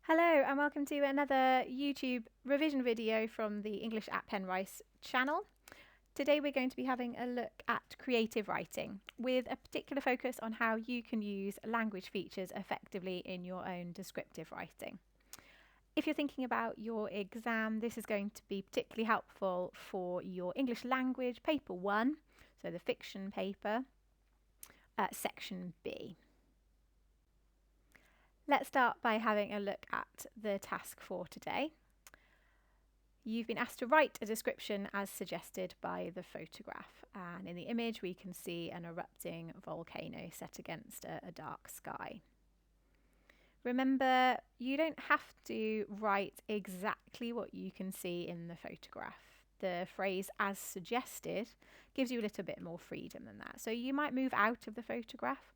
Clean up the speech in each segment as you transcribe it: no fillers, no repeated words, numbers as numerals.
Hello and welcome to another YouTube revision video from the English at Penrice channel. Today we're going to be having a look at creative writing with a particular focus on how you can use language features effectively in your own descriptive writing. If you're thinking about your exam, this is going to be particularly helpful for your English language paper 1, so the fiction paper, section B. Let's start by having a look at the task for today. You've been asked to write a description as suggested by the photograph, and in the image we can see an erupting volcano set against a dark sky. Remember, you don't have to write exactly what you can see in the photograph. The phrase "as suggested" gives you a little bit more freedom than that. So you might move out of the photograph,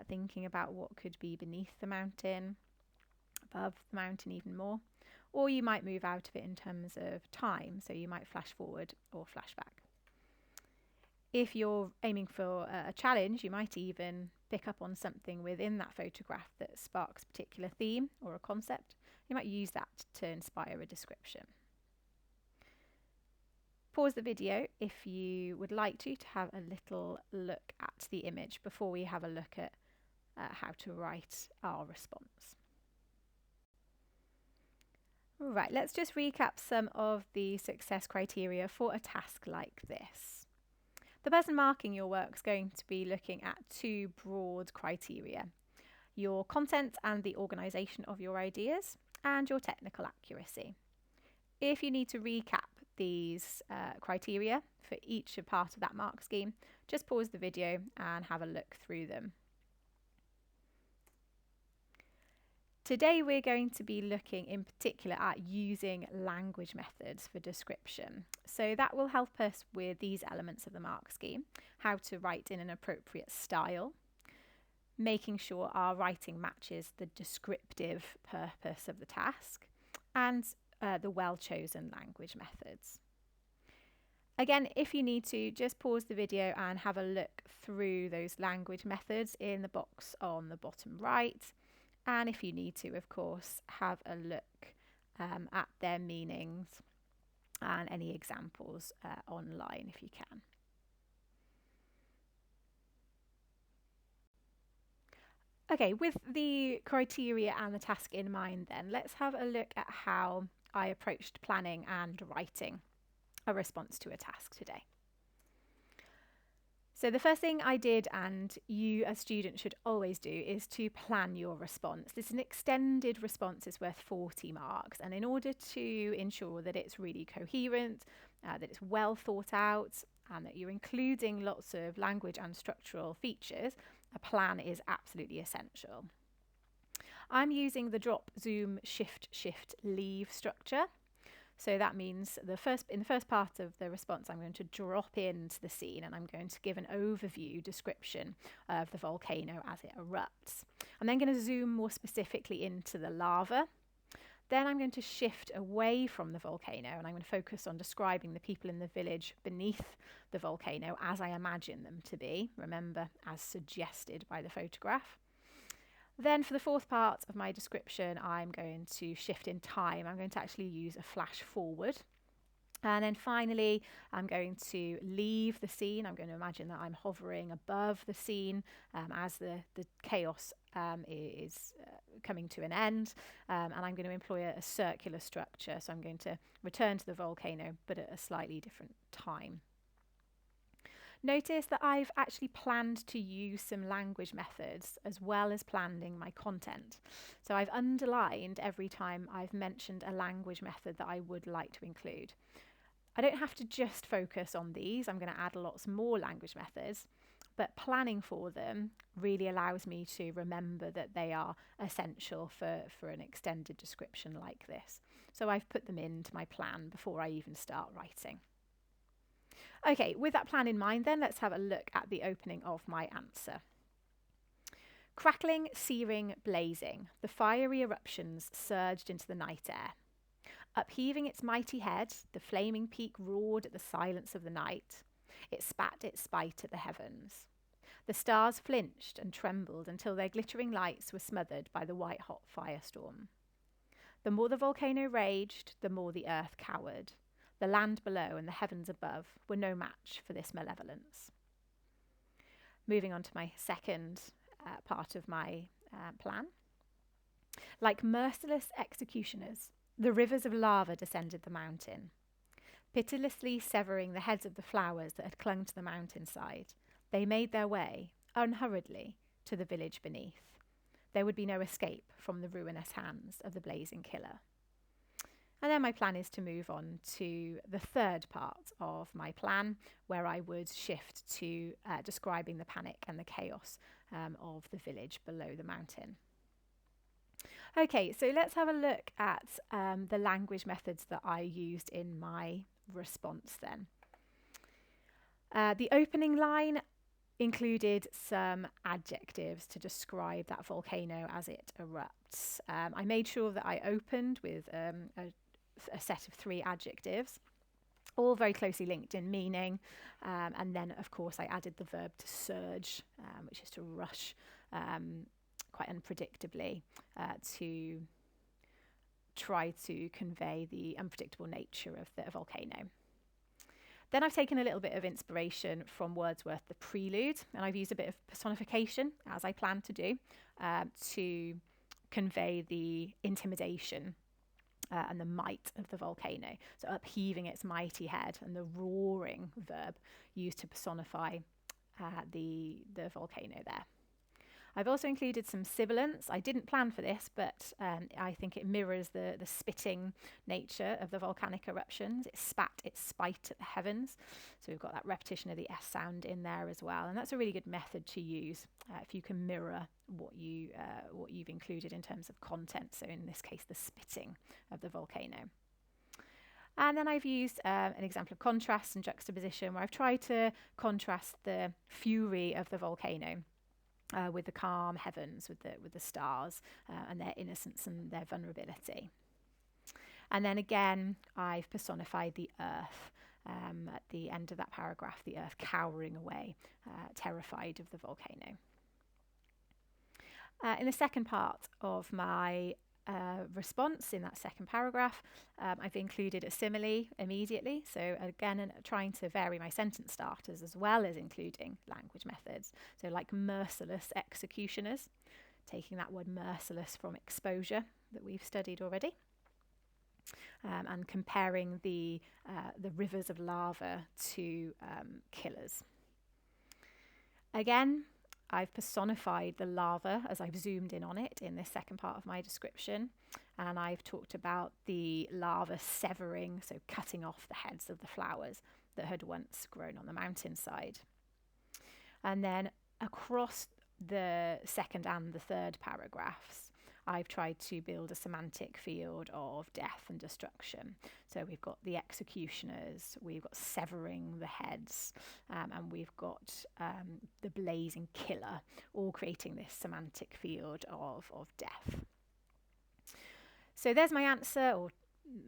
thinking about what could be beneath the mountain, above the mountain even more, or you might move out of it in terms of time, so you might flash forward or flash back. If you're aiming for a challenge, you might even pick up on something within that photograph that sparks a particular theme or a concept. You might use that to inspire a description. Pause the video if you would like to have a little look at the image before we have a look at how to write our response. Right, let's just recap some of the success criteria for a task like this. The person marking your work is going to be looking at two broad criteria: your content and the organisation of your ideas, and your technical accuracy. If you need to recap these criteria for each part of that mark scheme, just pause the video and have a look through them. Today we're going to be looking in particular at using language methods for description. So that will help us with these elements of the mark scheme: how to write in an appropriate style, making sure our writing matches the descriptive purpose of the task, and the well-chosen language methods. Again, if you need to, just pause the video and have a look through those language methods in the box on the bottom right. And if you need to, of course, have a look at their meanings and any examples online if you can. Okay, with the criteria and the task in mind then, let's have a look at how I approached planning and writing a response to a task today. So the first thing I did, and you as students should always do, is to plan your response. This is an extended response, it's worth 40 marks, and in order to ensure that it's really coherent, that it's well thought out, and that you're including lots of language and structural features, a plan is absolutely essential. I'm using the drop, zoom, shift, shift, leave structure. So that means in the first part of the response, I'm going to drop into the scene and I'm going to give an overview description of the volcano as it erupts. I'm then going to zoom more specifically into the lava. Then I'm going to shift away from the volcano and I'm going to focus on describing the people in the village beneath the volcano as I imagine them to be, remember, as suggested by the photograph. Then for the fourth part of my description, I'm going to shift in time. I'm going to actually use a flash forward. And then finally, I'm going to leave the scene. I'm going to imagine that I'm hovering above the scene as the chaos is coming to an end. And I'm going to employ a circular structure. So I'm going to return to the volcano, but at a slightly different time. Notice that I've actually planned to use some language methods as well as planning my content. So I've underlined every time I've mentioned a language method that I would like to include. I don't have to just focus on these. I'm going to add lots more language methods, but planning for them really allows me to remember that they are essential for an extended description like this. So I've put them into my plan before I even start writing. Okay, with that plan in mind then, let's have a look at the opening of my answer. Crackling, searing, blazing, the fiery eruptions surged into the night air. Upheaving its mighty head, the flaming peak roared at the silence of the night. It spat its spite at the heavens. The stars flinched and trembled until their glittering lights were smothered by the white-hot firestorm. The more the volcano raged, the more the earth cowered. The land below and the heavens above were no match for this malevolence. Moving on to my second part of my plan. Like merciless executioners, the rivers of lava descended the mountain. Pitilessly severing the heads of the flowers that had clung to the mountainside, they made their way, unhurriedly, to the village beneath. There would be no escape from the ruinous hands of the blazing killer. And then my plan is to move on to the third part of my plan, where I would shift to describing the panic and the chaos of the village below the mountain. Okay, so let's have a look at the language methods that I used in my response then. The opening line included some adjectives to describe that volcano as it erupts. I made sure that I opened with a set of 3 adjectives, all very closely linked in meaning, and then of course I added the verb to surge, which is to rush quite unpredictably, to try to convey the unpredictable nature of the volcano. Then I've taken a little bit of inspiration from Wordsworth, The Prelude, and I've used a bit of personification, as I plan to do, to convey the intimidation and the might of the volcano. So upheaving its mighty head, and the roaring verb used to personify the volcano there. I've also included some sibilants. I didn't plan for this, but I think it mirrors the spitting nature of the volcanic eruptions. It spat its spite at the heavens. So we've got that repetition of the S sound in there as well. And that's a really good method to use if you can mirror what you've included in terms of content. So in this case, the spitting of the volcano. And then I've used an example of contrast and juxtaposition, where I've tried to contrast the fury of the volcano with the calm heavens, with the stars and their innocence and their vulnerability. And then again, I've personified the earth at the end of that paragraph, the earth cowering away, terrified of the volcano. In the second part of my response, in that second paragraph, I've included a simile immediately. So again, trying to vary my sentence starters as well as including language methods. So like merciless executioners, taking that word merciless from exposure that we've studied already, and comparing the rivers of lava to killers. Again, I've personified the lava as I've zoomed in on it in this second part of my description. And I've talked about the lava severing, so cutting off the heads of the flowers that had once grown on the mountainside. And then across the second and the third paragraphs, I've tried to build a semantic field of death and destruction. So we've got the executioners, we've got severing the heads, and we've got the blazing killer, all creating this semantic field of death. So there's my answer, or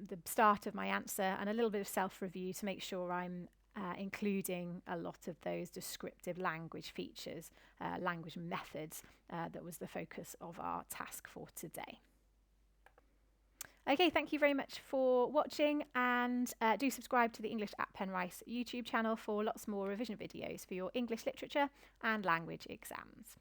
the start of my answer, and a little bit of self-review to make sure I'm including a lot of those descriptive language features, language methods, that was the focus of our task for today. Okay, thank you very much for watching, and do subscribe to the English at Penrice YouTube channel for lots more revision videos for your English literature and language exams.